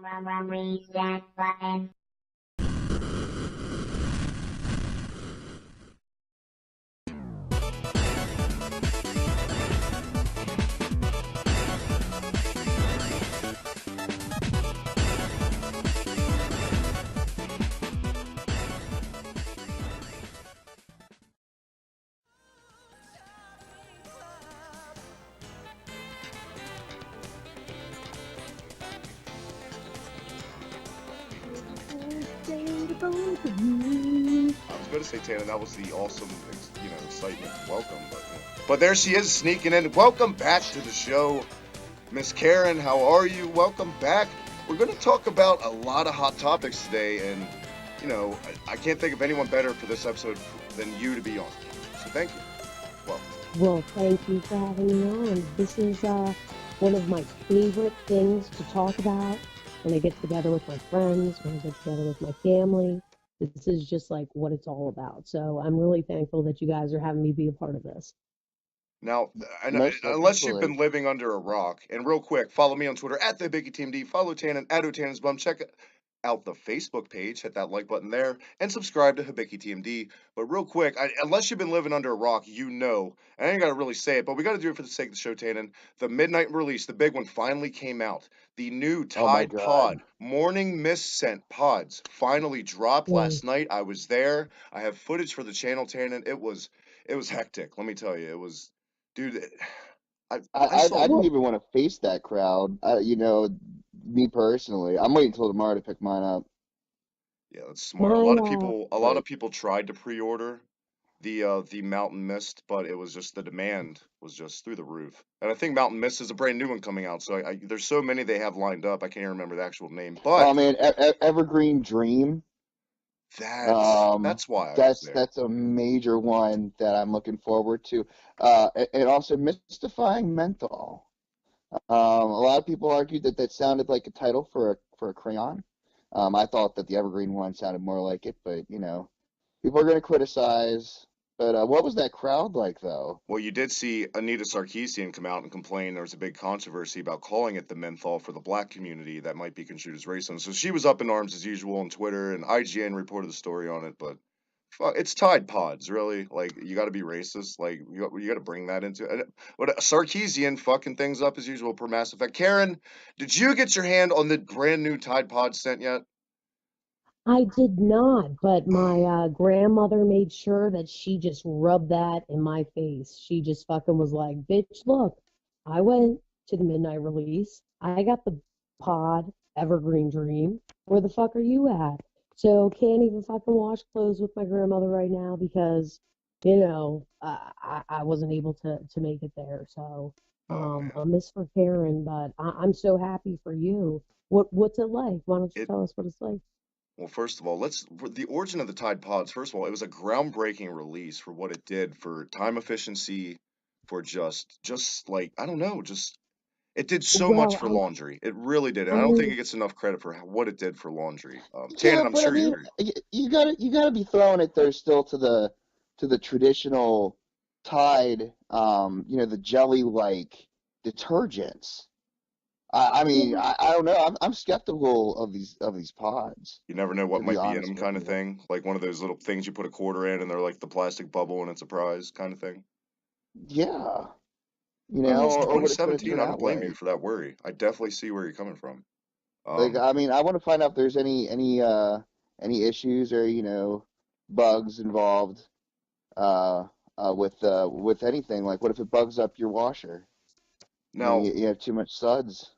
Reset button. I was going to say, Tana, that was the awesome, excitement. Welcome, but there she is sneaking in. Welcome back to the show, Miss Karen. How are you? Welcome back. We're going to talk about a lot of hot topics today, and I can't think of anyone better for this episode than you to be on. So thank you. Well, thank you for having me on. This is one of my favorite things to talk about when I get together with my friends, when I get together with my family. This is just like what it's all about. So I'm really thankful that you guys are having me be a part of this. Now, Most unless you've been definitely. living under a rock, and real quick, follow me on Twitter at the Biggie Team D. Follow Tannen at O'Tannen's Bum. Check out the Facebook page. Hit that like button there, and subscribe to Hibiki TMD. But real quick, unless you've been living under a rock, and I ain't gotta really say it, but we gotta do it for the sake of the show, Tannen. The midnight release, the big one, finally came out. The new Oh my Tide God. Pod Morning Mist Scent Pods finally dropped Mm. last night. I was there. I have footage for the channel, Tannen. It was hectic. Let me tell you, it was. Dude, I I saw. didn't Well, even want to face that crowd. Me personally, I'm waiting till tomorrow to pick mine up. Yeah, that's smart. my A lot Like, of people tried to pre-order the Mountain Mist, but it was just the demand was just through the roof. And I think Mountain Mist is a brand new one coming out, so there's so many they have lined up. I can't even remember the actual name, oh but man, Evergreen Dream. Um, that's why I was that's there. that's a major one that I'm looking forward to. And also Mystifying Menthol. A lot of people argued that that sounded like a title for a crayon. I thought that the Evergreen one sounded more like it, but people are going to criticize. But what was that crowd like, though? Well, you did see Anita Sarkeesian come out and complain there was a big controversy about calling it the menthol for the black community that might be construed as racist. So she was up in arms as usual on Twitter, and IGN reported the story on it. But it's Tide Pods, really. Like you got to be racist. Like you got to bring that into it. But Sarkeesian fucking things up as usual per Mass Effect. Karen, did you get your hand on the brand new Tide Pod scent yet? I did not, but my grandmother made sure that she just rubbed that in my face. She just fucking was like, bitch, look, I went to the midnight release. I got the pod Evergreen Dream. Where the fuck are you at? So can't even fucking wash clothes with my grandmother right now because, I wasn't able to make it there. So Oh man, I miss for Karen, but I'm so happy for you. What's it like? Why don't you it tell us what it's like? Well, first of all, the origin of the Tide Pods. First of all, it was a groundbreaking release for what it did for time efficiency, for just like I don't know, just it did so much Well, for laundry. It really did, and I I don't think mean, it gets enough credit for what it did for laundry. Yeah, Tannen, I'm but I sure you mean, agree. you gotta be throwing it there still to the traditional Tide, the jelly like detergents. well, I don't know. I'm skeptical of these pods, You never know what to be might be in honest them, with kind of you. thing. Like one of those little things you put a quarter in, and they're like the plastic bubble, and it's a prize, kind of thing. Yeah, I mean, it's or what it's gonna 2017. turn I don't out blame you like. for that worry. I definitely see where you're coming from. Like, Um, I mean, I want to find out if there's any issues or bugs involved with anything. Like, what if it bugs up your washer? now You have too much suds.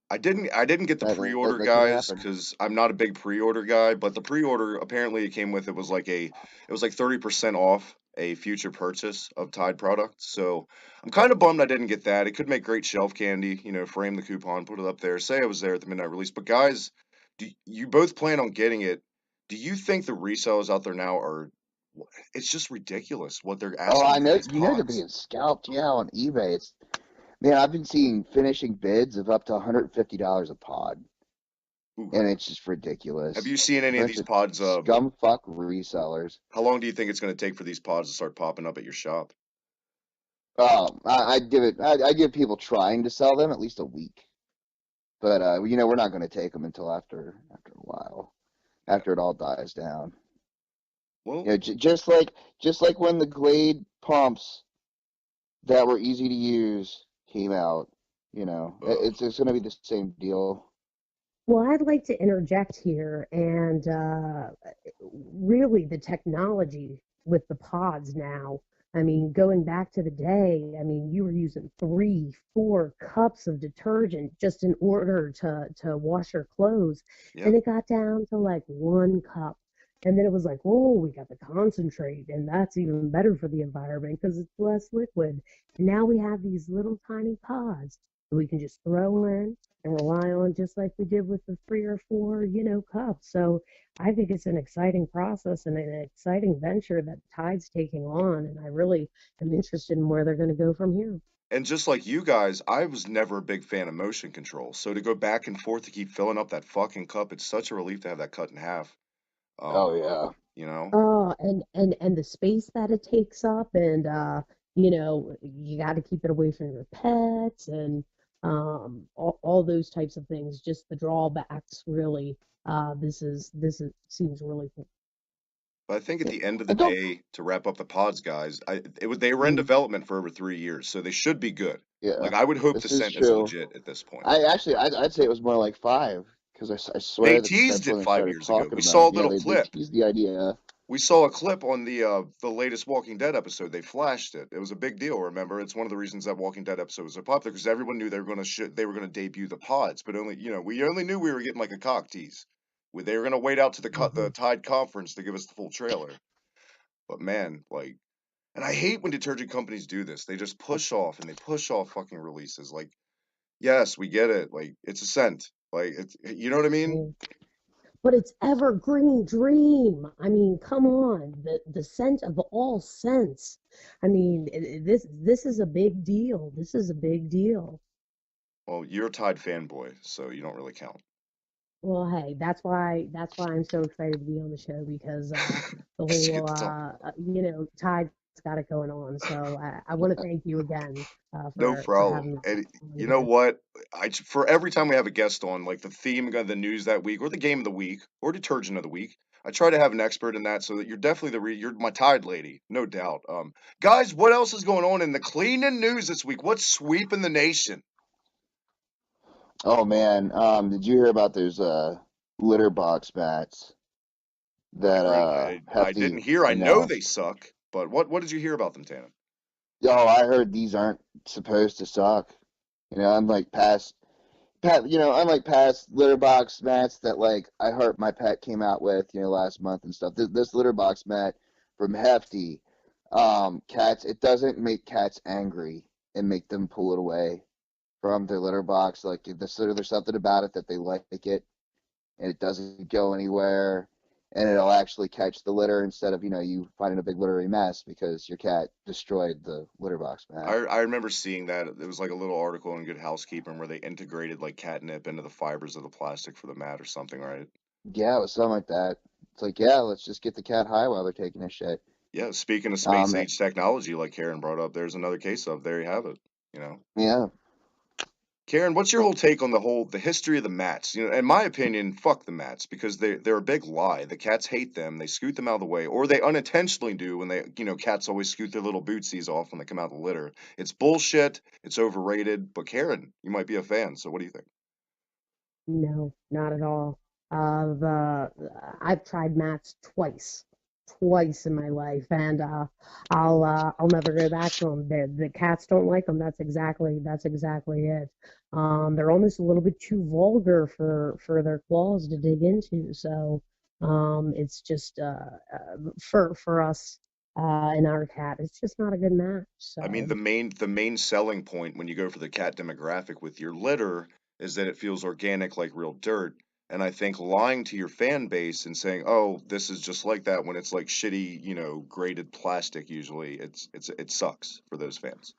I didn't get the pre-order, That could guys, happen. because I'm not a big pre-order guy. But the pre-order apparently it came with it was like 30% off a future purchase of Tide products. So I'm kind of bummed I didn't get that. It could make great shelf candy. Frame the coupon, put it up there, say I was there at the midnight release. But guys, do you both plan on getting it? Do you think the resellers out there now are? It's just ridiculous what they're Oh, asking I for know. these They're pods. being scalped. Yeah, on eBay. Man, I've been seeing finishing bids of up to $150 a pod, Ooh, and it's just have ridiculous. you seen A any of bunch these of pods? scumfuck resellers. How long do you think it's going to take for these pods to start popping up at your shop? Oh, I give people trying to sell them at least a week. But we're not going to take them until after a while, Yeah. after it all dies down. Well, Just like when the Glade pumps that were easy to use came out, ugh. it's going to be the same deal. Well, I'd like to interject here, and really the technology with the pods now. I mean, going back to the day, I mean, you were using 3, 4 cups of detergent just in order to wash your clothes, Yeah. and it got down to like 1 cup. And then it was like, oh, we got the concentrate, and that's even better for the environment because it's less liquid. And now we have these little tiny pods that we can just throw in and rely on just like we did with the 3 or 4, cups. So I think it's an exciting process and an exciting venture that Tide's taking on, and I really am interested in where they're going to go from here. And just like you guys, I was never a big fan of motion control. So to go back and forth to keep filling up that fucking cup, it's such a relief to have that cut in half. Um, Oh yeah. you know? Oh, and the space that it takes up, and you got to keep it away from your pets and all those types of things. Just the drawbacks, really. This is seems really cool. But I think at Yeah. the end of the And don't. day, to wrap up the pods, guys, they were in Mm. development for over 3 years, so they should be good. Yeah, Like I would hope this is Descent is true. legit at this point. I'd say it was more like 5 because I They swear that's teased when it they five started years ago. talking We about saw it. a Yeah, little they clip. teased the idea. We saw a clip on the latest Walking Dead episode. They flashed it. It was a big deal. Remember, it's one of the reasons that Walking Dead episode was so popular because everyone knew they were gonna debut the pods, but only we only knew we were getting like a cock tease. They were gonna wait out to the Mhm. Tide conference to give us the full trailer. But man, like, and I hate when detergent companies do this. They just push off and they push off fucking releases. Like, yes, we get it. Like, it's a scent. Like, you know what I mean? Yeah. But it's evergreen dream. I mean, come on, the scent of all scents. I mean, this is a big deal. This is a big deal. Well, you're a Tide fanboy, so you don't really count. Well, hey, that's why I'm so excited to be on the show because the 'Cause you whole get to talk. Tide's got it going on. So I want to thank you again No for problem. having me And on you know here. what? For every time we have a guest on, like the theme of the news that week, or the game of the week, or detergent of the week, I try to have an expert in that, so that you're definitely you're my Tide lady, no doubt. Guys, what else is going on in the cleaning news this week? What's sweeping the nation? Oh man, did you hear about those litter box mats I that heard. I didn't Hefty? hear. I I know know. they suck, but what did you hear about them, Tannen? Oh, I heard these aren't supposed to suck. Unlike past litter box mats that like I Heart My Pet came out with, last month and stuff. This litter box mat from Hefty, cats. It doesn't make cats angry and make them pull it away from their litter box. Like there's something about it that they like it, and it doesn't go anywhere, and it'll actually catch the litter instead of you finding a big littery mess because your cat destroyed the litter box mat. I remember seeing that. It was like a little article in Good Housekeeping where they integrated like catnip into the fibers of the plastic for the mat or something, right? Yeah, it was something like that. It's like, yeah, let's just get the cat high while they're taking a shit. Yeah, speaking of space Um, age technology, like Karen brought up, there's another case of there you have it. You know, yeah. Karen, what's your whole take on the history of the mats? In my opinion, fuck the mats because they're a big lie. The cats hate them. They scoot them out of the way, or they unintentionally do when cats always scoot their little bootsies off when they come out of the litter. It's bullshit. It's overrated. But Karen, you might be a fan, so what do you think? No, not at all. I've tried mats twice in my life, and I'll never go back to them. The cats don't like them. That's exactly it. They're almost a little bit too vulgar for their claws to dig into. So it's just for us and our cat, it's just not a good match. I mean, So. the main selling point when you go for the cat demographic with your litter is that it feels organic like real dirt. And I think lying to your fan base and saying, "Oh, this is just like that," when it's like shitty, graded plastic, usually it sucks for those fans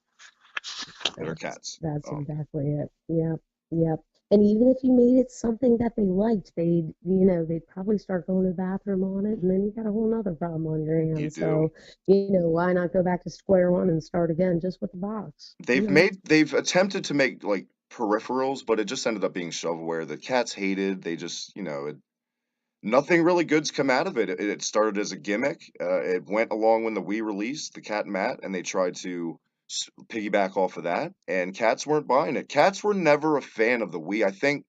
that are That's cats. that's exactly it. Yep, yep. And even if you made it something that they liked, they'd probably start going to the bathroom on it, and then you got a whole nother problem on your You hands. do. So, why not go back to square one and start again just with the box? They've attempted to make like peripherals, but it just ended up being shovelware. The cats hated. They just, nothing really good's come out of it. It started as a gimmick. It went along when the Wii released, the cat mat, and they tried to piggyback off of that, and cats weren't buying it. Cats were never a fan of the Wii. I think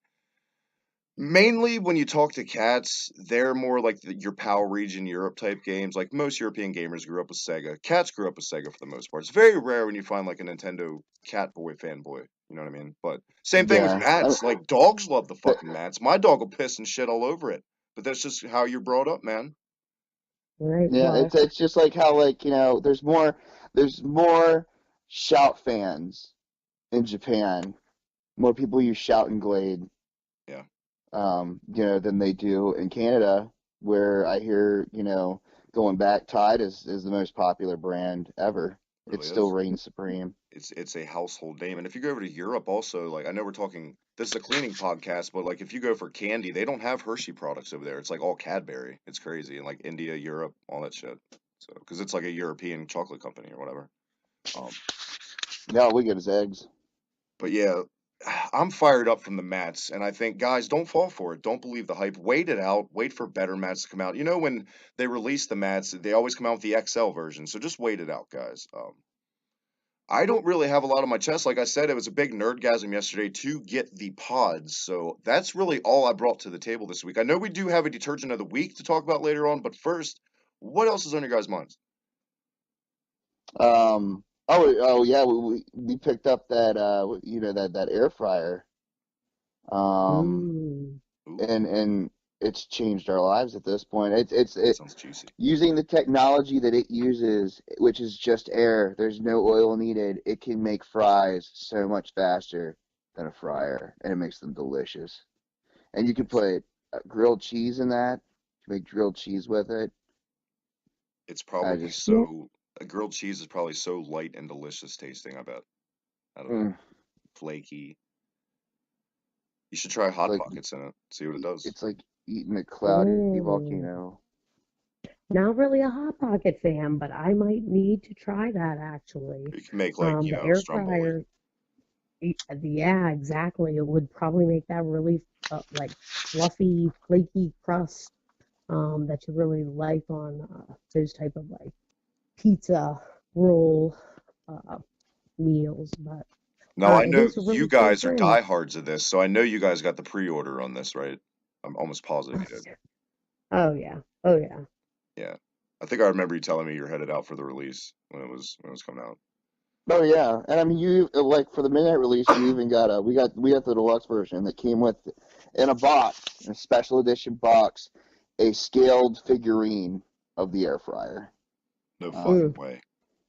mainly when you talk to cats, they're more like your PAL region Europe type games. Like most European gamers grew up with Sega. Cats grew up with Sega for the most part. It's very rare when you find like a Nintendo cat boy fanboy. You know what I mean? But same thing with Yeah, mats. Like dogs love the but fucking mats. My dog will piss and shit all over it. But that's just how you're brought up, man. Right. yeah, Well, it's just like how like there's more shout fans in Japan. More people use Shout and Glade, Yeah, than they do in Canada, where I hear, going back, Tide is the most popular brand ever. it It really still is. reigns supreme. It's a household name. And if you go over to Europe also, like I know we're talking this is a cleaning podcast, but like if you go for candy, they don't have Hershey products over there. It's like all Cadbury. It's crazy. And like India, Europe, all that shit. So because it's like a European chocolate company or whatever. Um, Yeah, we get his eggs. but yeah, I'm fired up from the mats, and I think guys, don't fall for it. Don't believe the hype. Wait it out. Wait for better mats to come out. You know when they release the mats, they always come out with the XL version. So just wait it out, guys. I don't really have a lot on my chest. Like I said, it was a big nerdgasm yesterday to get the pods. So that's really all I brought to the table this week. I know we do have a detergent of the week to talk about later on, but first, what else is on your guys' minds? Oh yeah, we picked up that that air fryer. Um, mm, Ooh, and it's changed our lives at this point. that sounds juicy. Using the technology that it uses, which is just air. There's no oil needed. It can make fries so much faster than a fryer, and it makes them delicious. And you can It's put grilled cheese in that. You can make grilled cheese with it. it's I probably just, yeah. so a grilled cheese is probably so light and delicious tasting, I bet. I don't know. mm, Flaky. You should try it's Hot like Pockets in it. See what it does. it's like eating a cloudy Mm. volcano. Not really a Hot Pocket fan, but I might need to try that actually. You can make like, The air Stromboli. fryer, yeah, exactly. It would probably make that really like fluffy, flaky crust that you really like on those type of like pizza roll uh, meals. But Now I it know is a you really cool guys are thing. diehards of this, so I know you guys got the pre-order on this, right? I'm almost positive you did. Oh yeah, oh yeah. Yeah. I think I remember you telling me you're headed out for the release when it was coming out. Oh yeah, and I mean you like for the midnight release, you even got we got the deluxe version that came with in a box, in a special edition box, a scaled figurine of the air fryer. No fucking Mm, Um, way.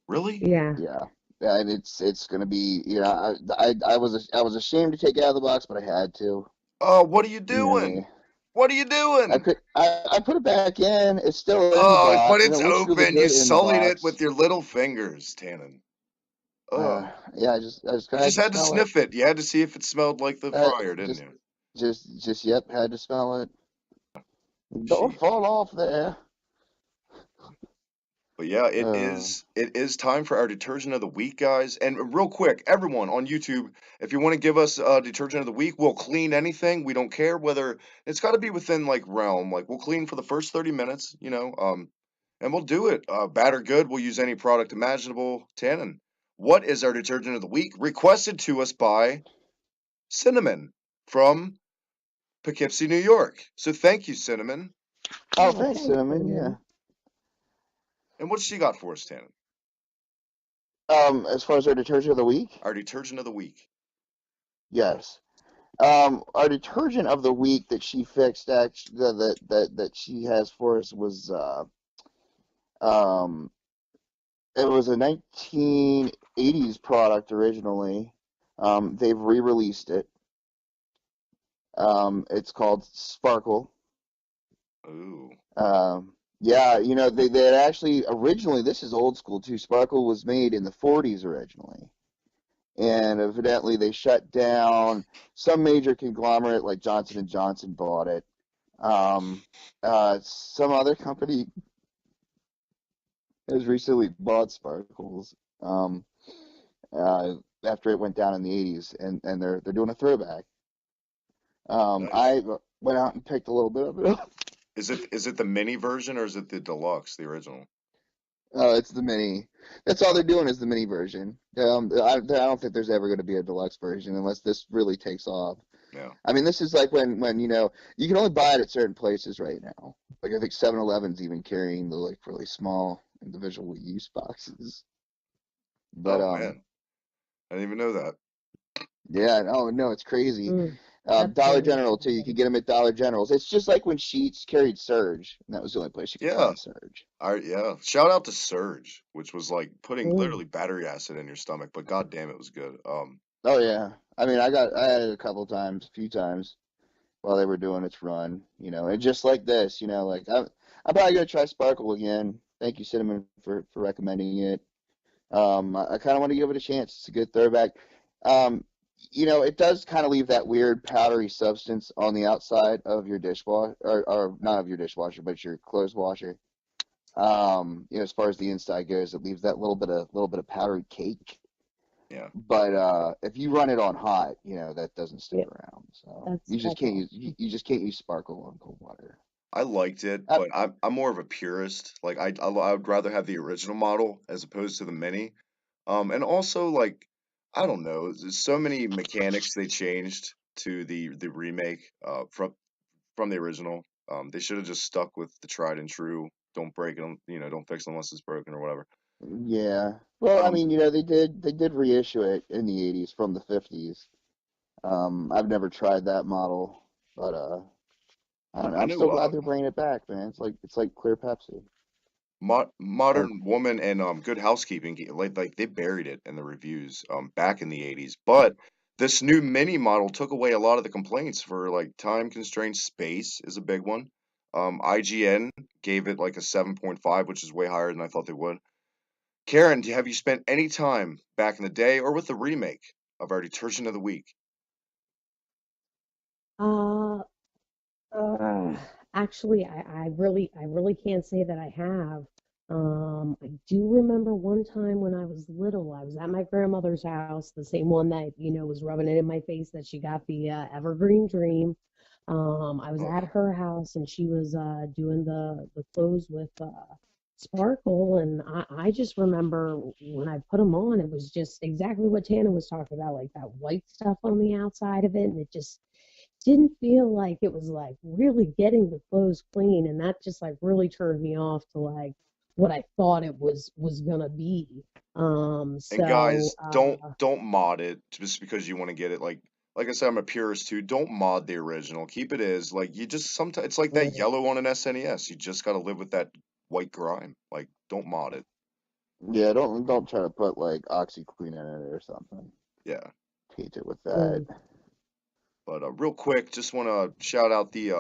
Really? yeah. yeah, yeah, and it's gonna be I was ashamed to take it out of the box, but I had to. Oh, what are you You know me. doing? What are you doing? I put it back in. It's still in the Oh, but box, and it it's looks really open. You good in the sullied it with box. your little fingers, Tannen. Oh, Yeah, I just you had just to had to smell it. sniff it. You had to see if it smelled like the Uh, fryer, didn't just you? yep, had to smell it. Don't Gee. fall off there. But yeah, it Uh, is it is time for our detergent of the week, guys. And real quick, everyone on YouTube, if you want to give us a detergent of the week, we'll clean anything. We don't care whether it's got to be within like realm. Like we'll clean for the first 30 minutes, and we'll do it. Bad or good, we'll use any product imaginable. Tannen, what is our detergent of the week? Requested to us by Cinnamon from Poughkeepsie, New York. So thank you, Cinnamon. oh, Oh, thanks, thanks, cinnamon. Yeah. cinnamon. And what's she got for us, Tannen? As far as our detergent of the week, Our detergent of the week. yes. Our detergent of the week that she fixed, actually, that she has for us was um, it was a 1980s product originally. They've re-released it. It's called Sparkle. Ooh. Yeah, they had actually originally, this is old school too. Sparkle was made in the 40s originally, and evidently they shut down. Some major conglomerate like Johnson and Johnson bought it. Um, some other company has recently bought Sparkles. Um, after it went down in the 80s, and they're doing a throwback. Nice. I went out and picked a little bit of it up. Is it the mini version or is it the deluxe, the original? It's the mini. That's all they're doing is the mini version. I don't think there's ever going to be a deluxe version unless this really takes off. Yeah. I mean, this is like when you can only buy it at certain places right now. Like I think 7-Eleven's even carrying the like really small individual use boxes. But Oh man, I didn't even know that. yeah, no, it's crazy. Mm, that's Dollar very General too. You can get them at Dollar Generals. It's just like when Sheetz carried Surge, and that was the only place you could Yeah. find Surge. Yeah. Shout out to Surge, which was like putting mm. literally battery acid in your stomach, but god damn it was good. Oh yeah, I mean, I had it a couple times, a few times while they were doing its run, and just like this, like I'm probably gonna try Sparkle again. Thank you, Cinnamon, for recommending it. I kind of want to give it a chance. It's a good throwback. Um, it does kind of leave that weird powdery substance on the outside of your dishwasher, or not of your dishwasher, but your clothes washer. As far as the inside goes, it leaves that little bit of powdery cake. Yeah. But if you run it on hot, that doesn't stick Yeah, around. So that's you, awesome. you just can't use Sparkle on cold water. I liked it, Uh, but I'm more of a purist. Like I would rather have the original model as opposed to the mini. And also like I don't know, there's so many mechanics they changed to the remake from the original. They should have just stuck with the tried and true. Don't break it, don't fix it unless it's broken or whatever. yeah. Well, I Um, mean, they did reissue it in the 80s from the 50s. I've never tried that model, but I don't know. I I'm still know glad they're bringing it back, man. It's like clear Pepsi. Uh, Modern Woman and Good Housekeeping, like they buried it in the reviews back in the 80s. But this new mini model took away a lot of the complaints for like time constraint. Space is a big one. IGN gave it like a 7.5, which is way higher than I thought they would. Karen, have you spent any time back in the day or with the remake of our Detergent of the Week? Uh, Uh, actually, I really can't say that I have. I do remember one time when I was little, I was at my grandmother's house, the same one that, was rubbing it in my face that she got the Evergreen Dream. I was Oh, at her house and she was doing the clothes with Sparkle, and I just remember when I put them on, it was just exactly what Tana was talking about, like that white stuff on the outside of it, and it just didn't feel like it was like really getting the clothes clean, and that just like really turned me off to like what I thought it was gonna be. and So guys, don't mod it just because you want to get it. Like I said, I'm a purist too. Don't mod the original. Keep it as like you just sometimes it's like that mm, yellow on an SNES. You just got to live with that white grime. Like don't mod it. yeah, don't try to put like OxyClean in it or something. Yeah. Paint it with that. mm, But real quick, just want to shout out the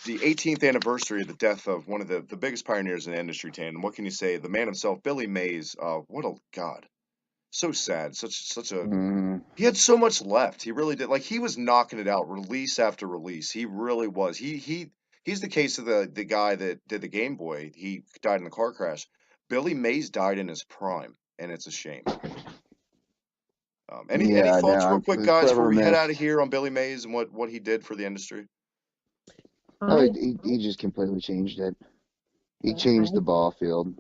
18th anniversary of the death of one of the biggest pioneers in the industry, Tan. And what can you say? The man himself, Billy Mays. What a god. So sad. Such a Mm, he had so much left. He really did. Like he was knocking it out release after release. He really was. He's the case of the guy that did the Game Boy. He died in a car crash. Billy Mays died in his prime, and it's a shame. Any yeah, thoughts, no, real quick, I'm guys, before forever we head out of missed. here on Billy Mays and what he did for the industry? Oh, I he just completely changed it. He changed the I ball field.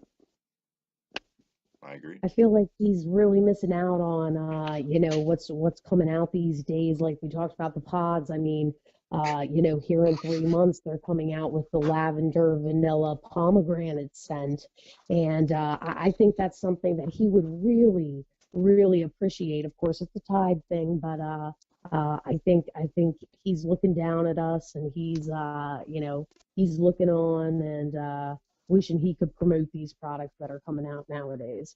I agree. I feel like he's really missing out on what's coming out these days. Like we talked about the pods. I mean, here in 3 months they're coming out with the lavender vanilla pomegranate scent. And I think that's something that he would really, really appreciate. Of course, it's a Tide thing, but I think he's looking down at us, and he's looking on and wishing he could promote these products that are coming out nowadays.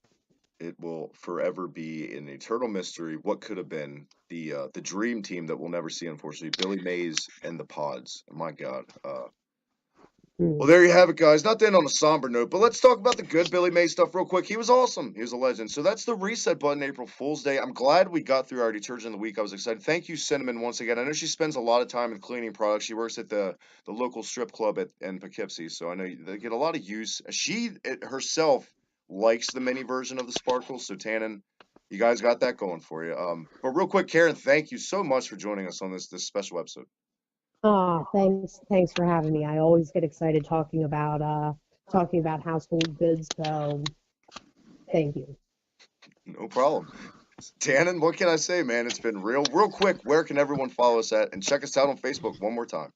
It will forever be an eternal mystery. What could have been the dream team that we'll never see, unfortunately. Billy Mays and the Pods. My God. Well, Hmm. there you have it, guys. Not to end on a somber note, but let's talk about the good Billy Mays stuff real quick. He was awesome. He was a legend. So that's the reset button, April Fool's Day. I'm glad we got through our detergent of the week. I was excited. Thank you, Cinnamon, once again. I know she spends a lot of time in cleaning products. She works at the local strip club in Poughkeepsie, so I know they get a lot of use. She herself likes the mini version of the Sparkle. So Tannen, You guys got that going for you. But real quick, Karen, thank you so much for joining us on this special episode. Thanks for having me. I always get excited talking about household goods, so thank you. No problem. Tannen, what can I say, man? It's been real quick. Where can everyone follow us at? And check us out on Facebook one more time.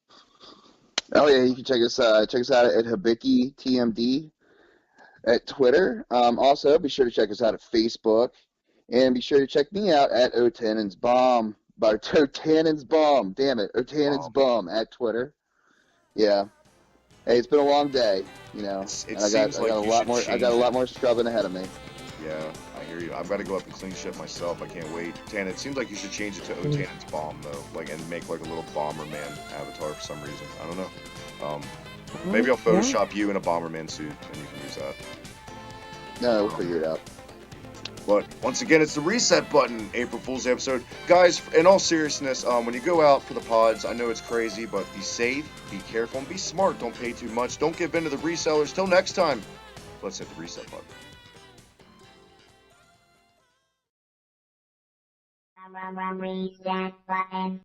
Oh yeah, you can check us out at Hibiki TMD at Twitter. Also, be sure to check us out at Facebook, and be sure to check me out at Otannen's Bomb. Otannen's Bomb. Damn it, Otannen's Bomb at Twitter. Yeah. Hey, it's been a long day, you know. I got a lot more scrubbing ahead of me. Yeah, I hear you. I've got to go up and clean shit myself. I can't wait. Tan, it seems like you should change it to Otannen's Bomb though, and make like a little Bomberman avatar for some reason. I don't know. Maybe I'll Photoshop you in a Bomberman suit, and you can use that. No, we'll figure it out. But once again, it's the reset button, April Fool's episode. Guys, in all seriousness, when you go out for the pods, I know it's crazy, but be safe, be careful, and be smart. Don't pay too much. Don't give in to the resellers. Till next time, let's hit the reset button. Reset button.